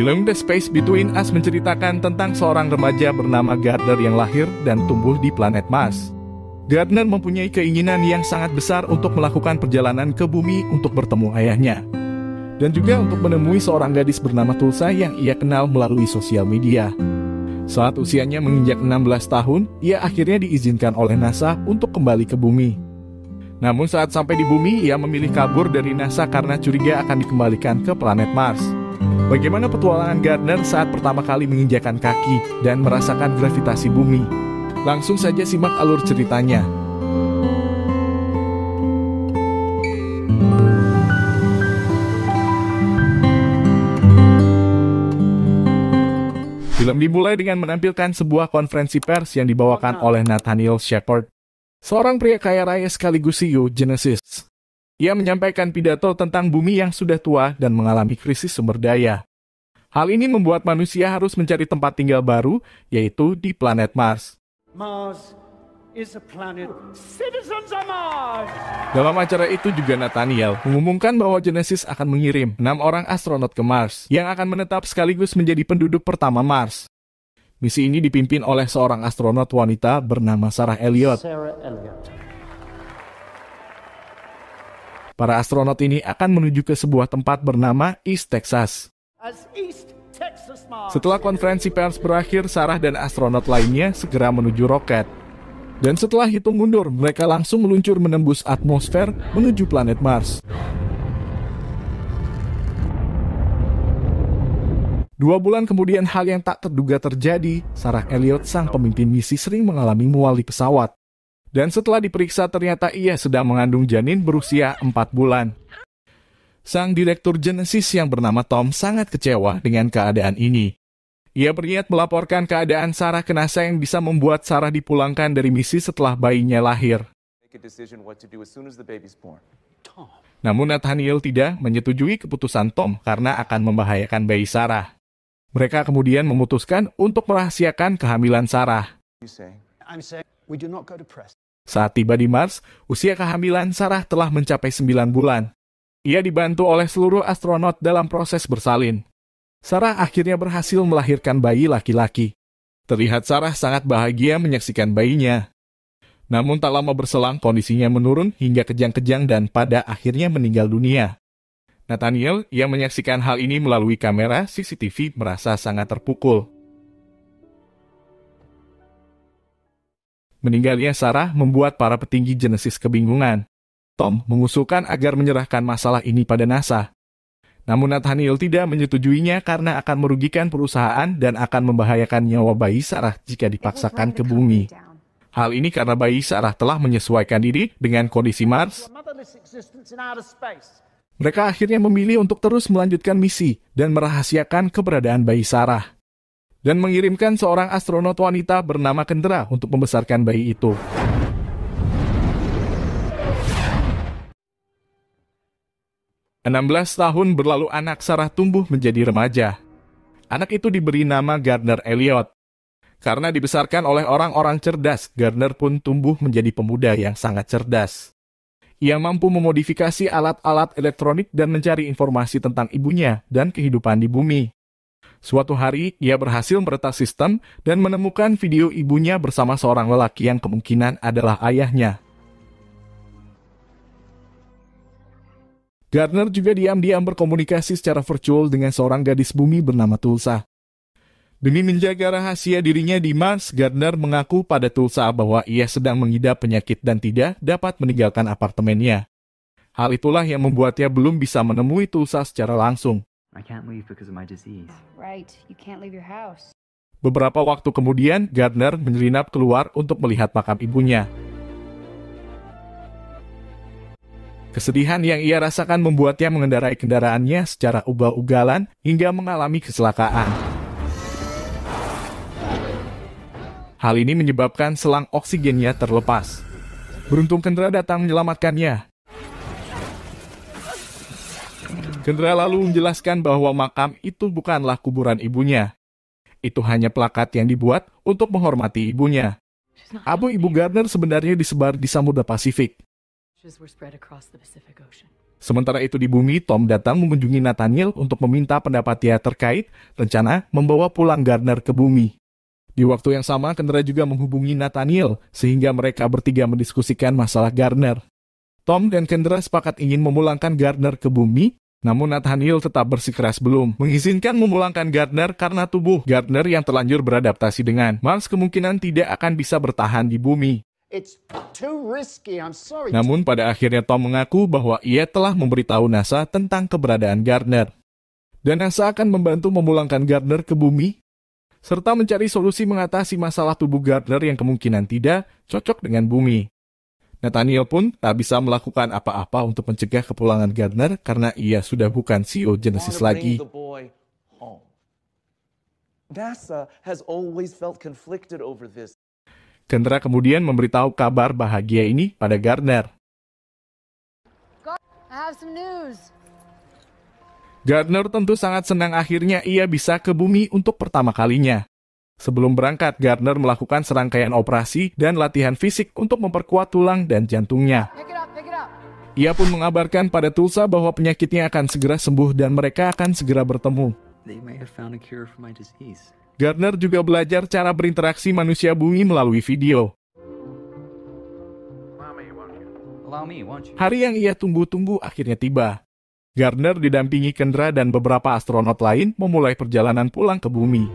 Film The Space Between Us menceritakan tentang seorang remaja bernama Gardner yang lahir dan tumbuh di planet Mars. Gardner mempunyai keinginan yang sangat besar untuk melakukan perjalanan ke bumi untuk bertemu ayahnya. Dan juga untuk menemui seorang gadis bernama Tulsa yang ia kenal melalui sosial media. Saat usianya menginjak 16 tahun, ia akhirnya diizinkan oleh NASA untuk kembali ke bumi. Namun saat sampai di bumi, ia memilih kabur dari NASA karena curiga akan dikembalikan ke planet Mars. Bagaimana petualangan Gardner saat pertama kali menginjakan kaki dan merasakan gravitasi bumi? Langsung saja simak alur ceritanya. Film dimulai dengan menampilkan sebuah konferensi pers yang dibawakan oleh Nathaniel Shepard, seorang pria kaya raya sekaligus CEO Genesis. Ia menyampaikan pidato tentang bumi yang sudah tua dan mengalami krisis sumber daya. Hal ini membuat manusia harus mencari tempat tinggal baru, yaitu di planet Mars. Mars is a planet. Citizens of Mars! Dalam acara itu juga Nathaniel mengumumkan bahwa Genesis akan mengirim 6 orang astronot ke Mars yang akan menetap sekaligus menjadi penduduk pertama Mars. Misi ini dipimpin oleh seorang astronot wanita bernama Sarah Elliott. Para astronot ini akan menuju ke sebuah tempat bernama East Texas. Setelah konferensi pers berakhir, Sarah dan astronot lainnya segera menuju roket. Dan setelah hitung mundur, mereka langsung meluncur menembus atmosfer menuju planet Mars. 2 bulan kemudian hal yang tak terduga terjadi. Sarah Elliott, sang pemimpin misi, sering mengalami mual di pesawat. Dan setelah diperiksa ternyata ia sedang mengandung janin berusia 4 bulan. Sang direktur Genesis yang bernama Tom sangat kecewa dengan keadaan ini. Ia berniat melaporkan keadaan Sarah ke NASA yang bisa membuat Sarah dipulangkan dari misi setelah bayinya lahir. Namun Nathaniel tidak menyetujui keputusan Tom karena akan membahayakan bayi Sarah. Mereka kemudian memutuskan untuk merahasiakan kehamilan Sarah. Saat tiba di Mars, usia kehamilan Sarah telah mencapai 9 bulan. Ia dibantu oleh seluruh astronot dalam proses bersalin. Sarah akhirnya berhasil melahirkan bayi laki-laki. Terlihat Sarah sangat bahagia menyaksikan bayinya. Namun tak lama berselang kondisinya menurun hingga kejang-kejang dan pada akhirnya meninggal dunia. Nathaniel yang menyaksikan hal ini melalui kamera CCTV merasa sangat terpukul. Meninggalnya Sarah membuat para petinggi Genesis kebingungan. Tom mengusulkan agar menyerahkan masalah ini pada NASA. Namun Nathaniel tidak menyetujuinya karena akan merugikan perusahaan dan akan membahayakan nyawa bayi Sarah jika dipaksakan ke bumi. Hal ini karena bayi Sarah telah menyesuaikan diri dengan kondisi Mars. Mereka akhirnya memilih untuk terus melanjutkan misi dan merahasiakan keberadaan bayi Sarah. Dan mengirimkan seorang astronot wanita bernama Kendra untuk membesarkan bayi itu. "16 tahun berlalu anak Sarah tumbuh menjadi remaja. Anak itu diberi nama Gardner Elliott. Karena dibesarkan oleh orang-orang cerdas, Gardner pun tumbuh menjadi pemuda yang sangat cerdas. Ia mampu memodifikasi alat-alat elektronik dan mencari informasi tentang ibunya dan kehidupan di bumi. Suatu hari, ia berhasil meretas sistem dan menemukan video ibunya bersama seorang lelaki yang kemungkinan adalah ayahnya. Gardner juga diam-diam berkomunikasi secara virtual dengan seorang gadis bumi bernama Tulsa. Demi menjaga rahasia dirinya di Mars, Gardner mengaku pada Tulsa bahwa ia sedang mengidap penyakit dan tidak dapat meninggalkan apartemennya. Hal itulah yang membuatnya belum bisa menemui Tulsa secara langsung. Beberapa waktu kemudian, Gardner menyelinap keluar untuk melihat makam ibunya. Kesedihan yang ia rasakan membuatnya mengendarai kendaraannya secara ugal-ugalan hingga mengalami kecelakaan. Hal ini menyebabkan selang oksigennya terlepas. Beruntung Kendra datang menyelamatkannya. Kendra lalu menjelaskan bahwa makam itu bukanlah kuburan ibunya. Itu hanya plakat yang dibuat untuk menghormati ibunya. Abu ibu Gardner sebenarnya disebar di Samudra Pasifik. Sementara itu di bumi, Tom datang mengunjungi Nathaniel untuk meminta pendapat dia terkait rencana membawa pulang Gardner ke bumi. Di waktu yang sama, Kendra juga menghubungi Nathaniel sehingga mereka bertiga mendiskusikan masalah Gardner. Tom dan Kendra sepakat ingin memulangkan Gardner ke bumi, namun Nathaniel tetap bersikeras belum mengizinkan memulangkan Gardner karena tubuh Gardner yang terlanjur beradaptasi dengan Mars kemungkinan tidak akan bisa bertahan di bumi. It's too risky. I'm sorry. Namun pada akhirnya Tom mengaku bahwa ia telah memberitahu NASA tentang keberadaan Gardner. Dan NASA akan membantu memulangkan Gardner ke bumi, serta mencari solusi mengatasi masalah tubuh Gardner yang kemungkinan tidak cocok dengan bumi. Nathaniel pun tak bisa melakukan apa-apa untuk mencegah kepulangan Gardner karena ia sudah bukan CEO Genesis lagi. NASA has always felt conflicted over this. Kendra kemudian memberitahu kabar bahagia ini pada Gardner. I have some news. Gardner tentu sangat senang akhirnya ia bisa ke bumi untuk pertama kalinya. Sebelum berangkat, Gardner melakukan serangkaian operasi dan latihan fisik untuk memperkuat tulang dan jantungnya. Pick it up. Ia pun mengabarkan pada Tulsa bahwa penyakitnya akan segera sembuh dan mereka akan segera bertemu. They may have found a cure for my disease. Gardner juga belajar cara berinteraksi manusia bumi melalui video. Allow me, won't you? Hari yang ia tunggu-tunggu akhirnya tiba. Gardner didampingi Kendra dan beberapa astronot lain memulai perjalanan pulang ke bumi.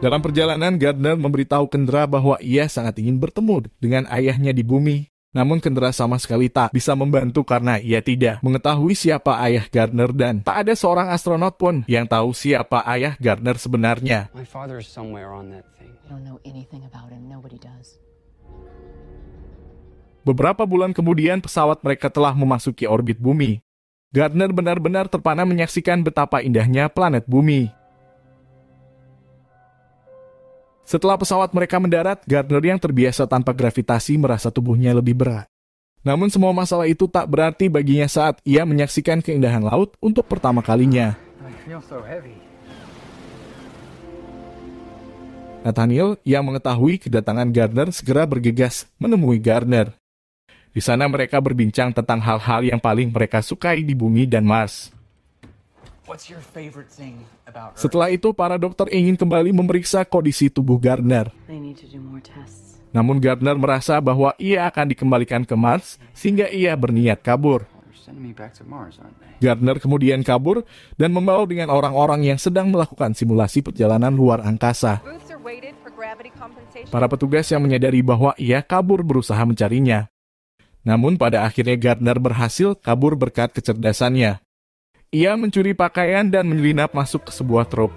Dalam perjalanan, Gardner memberitahu Kendra bahwa ia sangat ingin bertemu dengan ayahnya di bumi. Namun Kendra sama sekali tak bisa membantu karena ia tidak mengetahui siapa ayah Gardner dan tak ada seorang astronot pun yang tahu siapa ayah Gardner sebenarnya. My father is somewhere on that thing. You don't know anything about him. Nobody does. Beberapa bulan kemudian pesawat mereka telah memasuki orbit bumi. Gardner benar-benar terpana menyaksikan betapa indahnya planet bumi. Setelah pesawat mereka mendarat, Gardner yang terbiasa tanpa gravitasi merasa tubuhnya lebih berat. Namun semua masalah itu tak berarti baginya saat ia menyaksikan keindahan laut untuk pertama kalinya. I feel so heavy. Nathaniel yang mengetahui kedatangan Gardner segera bergegas menemui Gardner. Di sana mereka berbincang tentang hal-hal yang paling mereka sukai di bumi dan Mars. What's your favorite thing about Earth? Setelah itu, para dokter ingin kembali memeriksa kondisi tubuh Gardner. They need to do more tests. Namun Gardner merasa bahwa ia akan dikembalikan ke Mars, sehingga ia berniat kabur. They're sending me back to Mars, aren't they? Gardner kemudian kabur dan membawa dengan orang-orang yang sedang melakukan simulasi perjalanan luar angkasa. Booths are weighted for gravity compensation. Para petugas yang menyadari bahwa ia kabur berusaha mencarinya. Namun pada akhirnya Gardner berhasil kabur berkat kecerdasannya. Ia mencuri pakaian dan menyelinap masuk ke sebuah truk.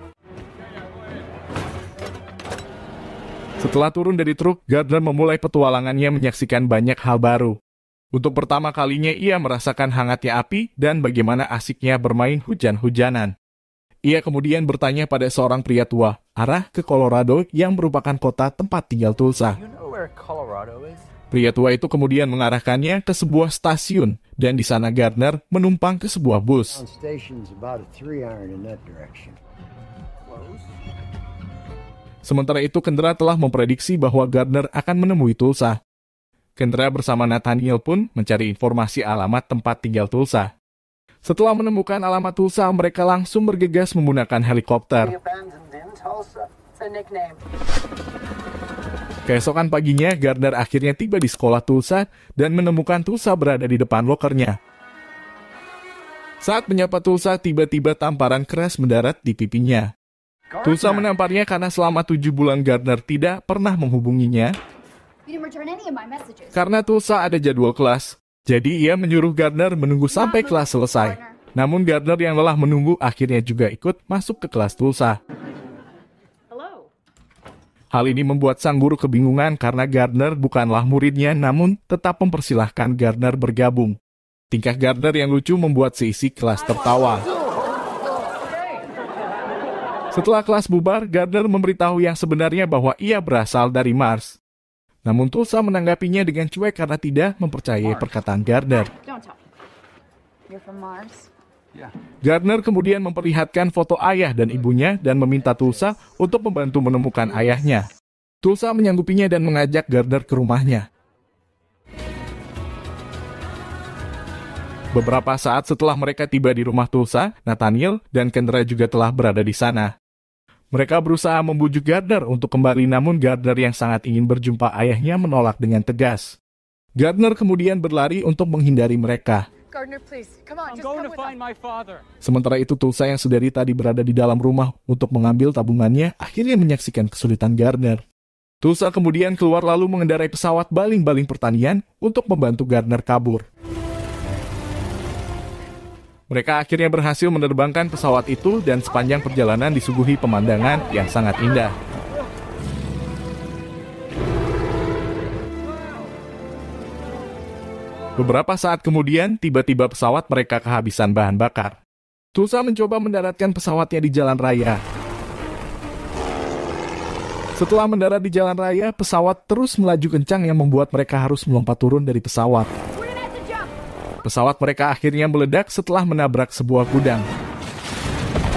Setelah turun dari truk, Gardner memulai petualangannya menyaksikan banyak hal baru. Untuk pertama kalinya ia merasakan hangatnya api dan bagaimana asiknya bermain hujan-hujanan. Ia kemudian bertanya pada seorang pria tua, arah ke Colorado yang merupakan kota tempat tinggal Tulsa. You know where Colorado is? Pria tua itu kemudian mengarahkannya ke sebuah stasiun, dan di sana Gardner menumpang ke sebuah bus. Station's about a 3-iron in that direction. Sementara itu, Kendra telah memprediksi bahwa Gardner akan menemui Tulsa. Kendra bersama Nathaniel pun mencari informasi alamat tempat tinggal Tulsa. Setelah menemukan alamat Tulsa, mereka langsung bergegas menggunakan helikopter. It's a nickname. Keesokan paginya, Gardner akhirnya tiba di sekolah Tulsa dan menemukan Tulsa berada di depan lokernya. Saat menyapa Tulsa, tiba-tiba tamparan keras mendarat di pipinya. Tulsa menamparnya karena selama 7 bulan Gardner tidak pernah menghubunginya. You didn't return any of my messages. Karena Tulsa ada jadwal kelas. Jadi ia menyuruh Gardner menunggu sampai kelas selesai. Namun Gardner yang lelah menunggu akhirnya juga ikut masuk ke kelas Tulsa. Hal ini membuat sang guru kebingungan karena Gardner bukanlah muridnya namun tetap mempersilahkan Gardner bergabung. Tingkah Gardner yang lucu membuat seisi kelas tertawa. Setelah kelas bubar, Gardner memberitahu yang sebenarnya bahwa ia berasal dari Mars. Namun Tulsa menanggapinya dengan cuek karena tidak mempercayai perkataan Gardner. Don't tell me. You're from Mars? Gardner kemudian memperlihatkan foto ayah dan ibunya dan meminta Tulsa untuk membantu menemukan ayahnya. Tulsa menyanggupinya dan mengajak Gardner ke rumahnya. Beberapa saat setelah mereka tiba di rumah Tulsa, Nathaniel dan Kendra juga telah berada di sana. Mereka berusaha membujuk Gardner untuk kembali, namun Gardner yang sangat ingin berjumpa ayahnya menolak dengan tegas. Gardner kemudian berlari untuk menghindari mereka. Gardner, please. Come on, I'm just going come to with find us. my father. Sementara itu Tulsa yang sedari tadi berada di dalam rumah untuk mengambil tabungannya akhirnya menyaksikan kesulitan Gardner. Tulsa kemudian keluar lalu mengendarai pesawat baling-baling pertanian untuk membantu Gardner kabur. Mereka akhirnya berhasil menerbangkan pesawat itu dan sepanjang perjalanan disuguhi pemandangan yang sangat indah. Beberapa saat kemudian, tiba-tiba pesawat mereka kehabisan bahan bakar. Tulsa mencoba mendaratkan pesawatnya di jalan raya. Setelah mendarat di jalan raya, pesawat terus melaju kencang yang membuat mereka harus melompat turun dari pesawat. Pesawat mereka akhirnya meledak setelah menabrak sebuah gudang.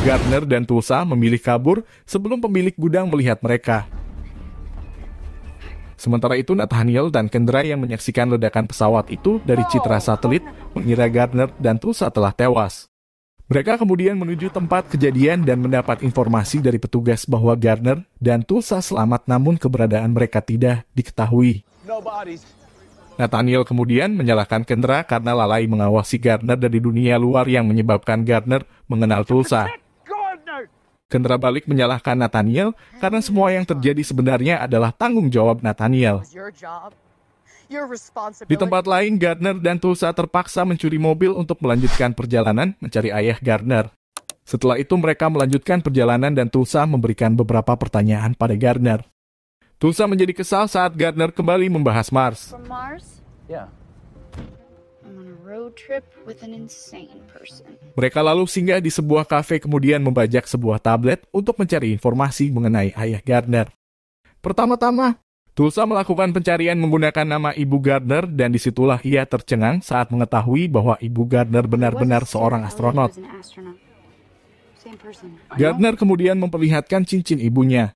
Gardner dan Tulsa memilih kabur sebelum pemilik gudang melihat mereka. Sementara itu Nathaniel dan Kendra yang menyaksikan ledakan pesawat itu dari citra satelit mengira Gardner dan Tulsa telah tewas. Mereka kemudian menuju tempat kejadian dan mendapat informasi dari petugas bahwa Gardner dan Tulsa selamat, namun keberadaan mereka tidak diketahui. Nathaniel kemudian menyalahkan Kendra karena lalai mengawasi Gardner dari dunia luar yang menyebabkan Gardner mengenal Tulsa. Kendra balik menyalahkan Nathaniel karena semua yang terjadi sebenarnya adalah tanggung jawab Nathaniel. Di tempat lain, Gardner dan Tulsa terpaksa mencuri mobil untuk melanjutkan perjalanan mencari ayah Gardner. Setelah itu mereka melanjutkan perjalanan dan Tulsa memberikan beberapa pertanyaan pada Gardner. Tulsa menjadi kesal saat Gardner kembali membahas Mars. From Mars? Yeah. I'm on a road trip with an insane person. Mereka lalu singgah di sebuah kafe kemudian membajak sebuah tablet untuk mencari informasi mengenai ayah Gardner. Pertama-tama, Tulsa melakukan pencarian menggunakan nama ibu Gardner dan disitulah ia tercengang saat mengetahui bahwa ibu Gardner benar-benar seorang astronot. Gardner kemudian memperlihatkan cincin ibunya.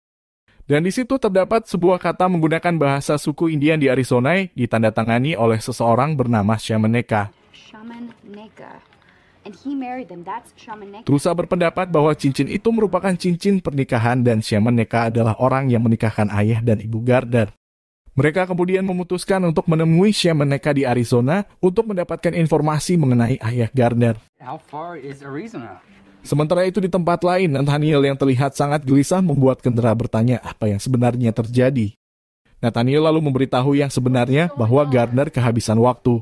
Dan di situ terdapat sebuah kata menggunakan bahasa suku Indian di Arizona ditandatangani oleh seseorang bernama Shaman Neka. Tulsa berpendapat bahwa cincin itu merupakan cincin pernikahan dan Shaman Neka adalah orang yang menikahkan ayah dan ibu Gardner. Mereka kemudian memutuskan untuk menemui Shaman Neka di Arizona untuk mendapatkan informasi mengenai ayah Gardner. How far is Arizona? Sementara itu di tempat lain, Nathaniel yang terlihat sangat gelisah membuat Kendra bertanya apa yang sebenarnya terjadi. Nathaniel lalu memberitahu yang sebenarnya bahwa Gardner kehabisan waktu.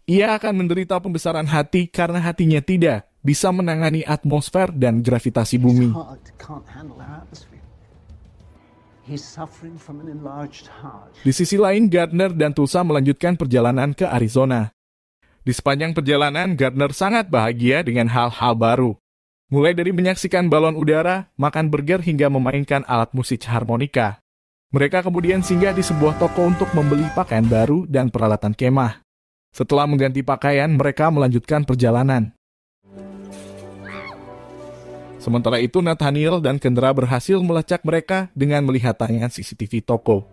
Ia akan menderita pembesaran hati karena hatinya tidak bisa menangani atmosfer dan gravitasi bumi. Di sisi lain, Gardner dan Tulsa melanjutkan perjalanan ke Arizona. Di sepanjang perjalanan, Gardner sangat bahagia dengan hal-hal baru. Mulai dari menyaksikan balon udara, makan burger hingga memainkan alat musik harmonika. Mereka kemudian singgah di sebuah toko untuk membeli pakaian baru dan peralatan kemah. Setelah mengganti pakaian, mereka melanjutkan perjalanan. Sementara itu, Nathaniel dan Kendra berhasil melacak mereka dengan melihat tayangan CCTV toko.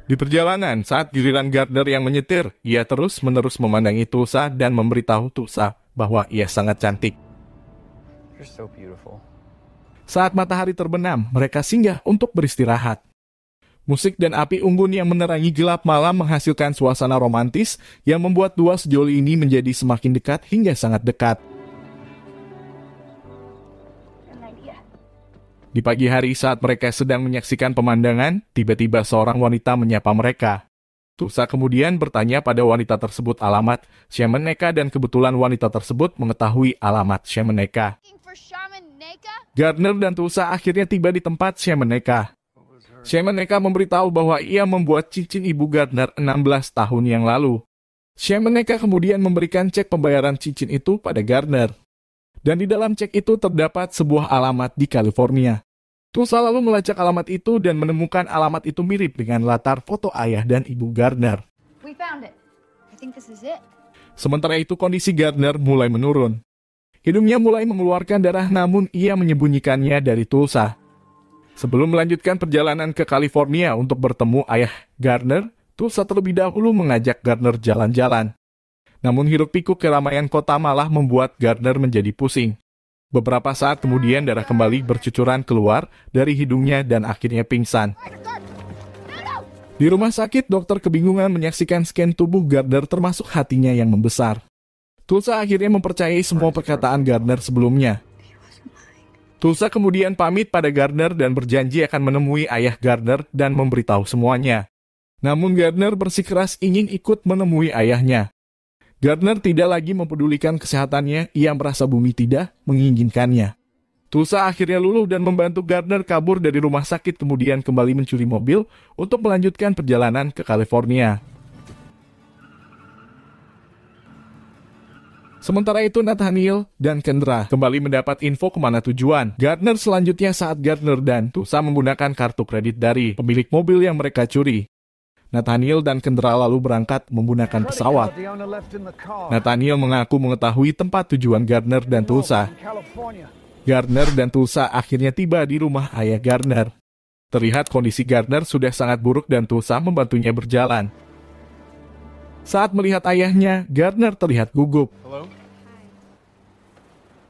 Di perjalanan, saat giliran Gardner yang menyetir, ia terus-menerus memandangi Tulsa dan memberitahu Tulsa bahwa ia sangat cantik. You're so beautiful. Saat matahari terbenam, mereka singgah untuk beristirahat. Musik dan api unggun yang menerangi gelap malam menghasilkan suasana romantis yang membuat dua sejoli ini menjadi semakin dekat hingga sangat dekat. Di pagi hari saat mereka sedang menyaksikan pemandangan, tiba-tiba seorang wanita menyapa mereka. Tulsa kemudian bertanya pada wanita tersebut alamat Shaman Neka dan kebetulan wanita tersebut mengetahui alamat Shaman Neka. Gardner dan Tulsa akhirnya tiba di tempat Shaman Neka. Shaman Neka memberitahu bahwa ia membuat cincin ibu Gardner 16 tahun yang lalu. Shaman Neka kemudian memberikan cek pembayaran cincin itu pada Gardner. Dan di dalam cek itu terdapat sebuah alamat di California. Tulsa lalu melacak alamat itu dan menemukan alamat itu mirip dengan latar foto ayah dan ibu Gardner. We found it. I think this is it. Sementara itu kondisi Gardner mulai menurun. Hidungnya mulai mengeluarkan darah namun ia menyembunyikannya dari Tulsa. Sebelum melanjutkan perjalanan ke California untuk bertemu ayah Gardner, Tulsa terlebih dahulu mengajak Gardner jalan-jalan. Namun hiruk-pikuk keramaian kota malah membuat Gardner menjadi pusing. Beberapa saat kemudian darah kembali bercucuran keluar dari hidungnya dan akhirnya pingsan. Di rumah sakit, dokter kebingungan menyaksikan scan tubuh Gardner termasuk hatinya yang membesar. Tulsa akhirnya mempercayai semua perkataan Gardner sebelumnya. Tulsa kemudian pamit pada Gardner dan berjanji akan menemui ayah Gardner dan memberitahu semuanya. Namun Gardner bersikeras ingin ikut menemui ayahnya. Gardner tidak lagi mempedulikan kesehatannya, ia merasa bumi tidak menginginkannya. Tulsa akhirnya luluh dan membantu Gardner kabur dari rumah sakit kemudian kembali mencuri mobil untuk melanjutkan perjalanan ke California. Sementara itu Nathaniel dan Kendra kembali mendapat info kemana tujuan Gardner selanjutnya saat Gardner dan Tulsa menggunakan kartu kredit dari pemilik mobil yang mereka curi. Nathaniel dan Kendra lalu berangkat menggunakan pesawat. Nathaniel mengaku mengetahui tempat tujuan Gardner dan Tulsa. Gardner dan Tulsa akhirnya tiba di rumah ayah Gardner. Terlihat kondisi Gardner sudah sangat buruk dan Tulsa membantunya berjalan. Saat melihat ayahnya, Gardner terlihat gugup.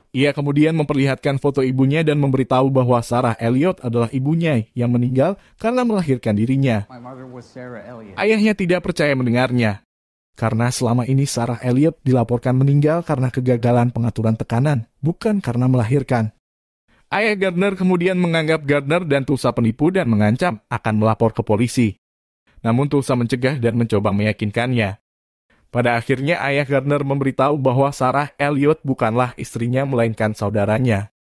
Ia kemudian memperlihatkan foto ibunya dan memberitahu bahwa Sarah Elliott adalah ibunya yang meninggal karena melahirkan dirinya. Ayahnya tidak percaya mendengarnya, karena selama ini Sarah Elliott dilaporkan meninggal karena kegagalan pengaturan tekanan, bukan karena melahirkan. Ayah Gardner kemudian menganggap Gardner dan Tulsa penipu dan mengancam akan melapor ke polisi. Namun Tulsa mencegah dan mencoba meyakinkannya. Pada akhirnya ayah Gardner memberitahu bahwa Sarah Elliott bukanlah istrinya melainkan saudaranya.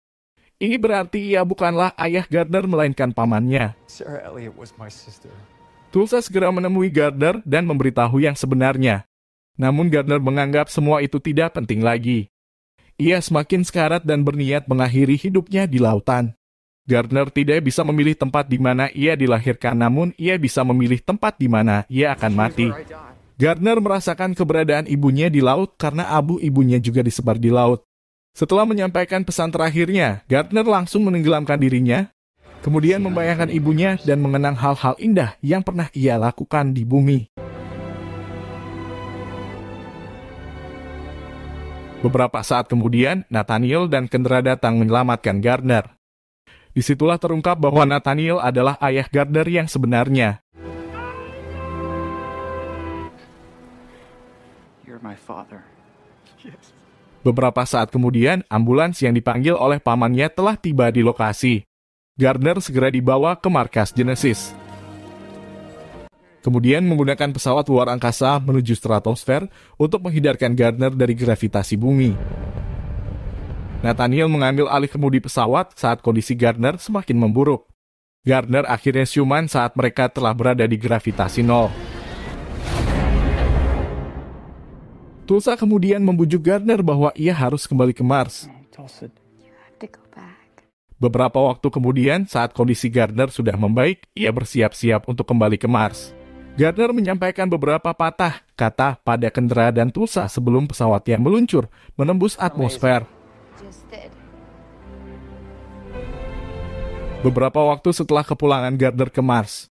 Ini berarti ia bukanlah ayah Gardner melainkan pamannya. Sarah Elliott was my sister. Tulsa segera menemui Gardner dan memberitahu yang sebenarnya. Namun Gardner menganggap semua itu tidak penting lagi. Ia semakin sekarat dan berniat mengakhiri hidupnya di lautan. Gardner tidak bisa memilih tempat di mana ia dilahirkan, namun ia bisa memilih tempat di mana ia akan mati. Gardner merasakan keberadaan ibunya di laut karena abu ibunya juga disebar di laut. Setelah menyampaikan pesan terakhirnya, Gardner langsung menenggelamkan dirinya, kemudian membayangkan ibunya dan mengenang hal-hal indah yang pernah ia lakukan di bumi. Beberapa saat kemudian, Nathaniel dan Kendra datang menyelamatkan Gardner. Disitulah terungkap bahwa Nathaniel adalah ayah Gardner yang sebenarnya. My father. Beberapa saat kemudian, ambulans yang dipanggil oleh pamannya telah tiba di lokasi. Gardner segera dibawa ke markas Genesis. Kemudian menggunakan pesawat luar angkasa menuju stratosfer untuk menghindarkan Gardner dari gravitasi bumi. Nathaniel mengambil alih kemudi pesawat saat kondisi Gardner semakin memburuk. Gardner akhirnya siuman saat mereka telah berada di gravitasi nol. Tulsa kemudian membujuk Gardner bahwa ia harus kembali ke Mars. Beberapa waktu kemudian, saat kondisi Gardner sudah membaik, ia bersiap-siap untuk kembali ke Mars. Gardner menyampaikan beberapa patah kata pada Kendra dan Tulsa sebelum pesawatnya meluncur menembus atmosfer. Beberapa waktu setelah kepulangan Gardner ke Mars,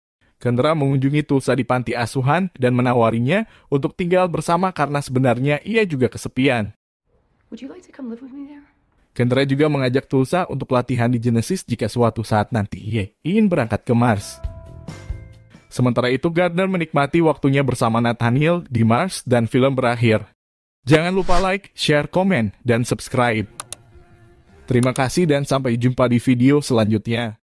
Kendra mengunjungi Tulsa di panti asuhan dan menawarinya untuk tinggal bersama karena sebenarnya ia juga kesepian. Kendra juga mengajak Tulsa untuk latihan di Genesis jika suatu saat nanti ia ingin berangkat ke Mars. Sementara itu Gardner menikmati waktunya bersama Nathaniel di Mars dan film berakhir. Jangan lupa like, share, komen, dan subscribe. Terima kasih dan sampai jumpa di video selanjutnya.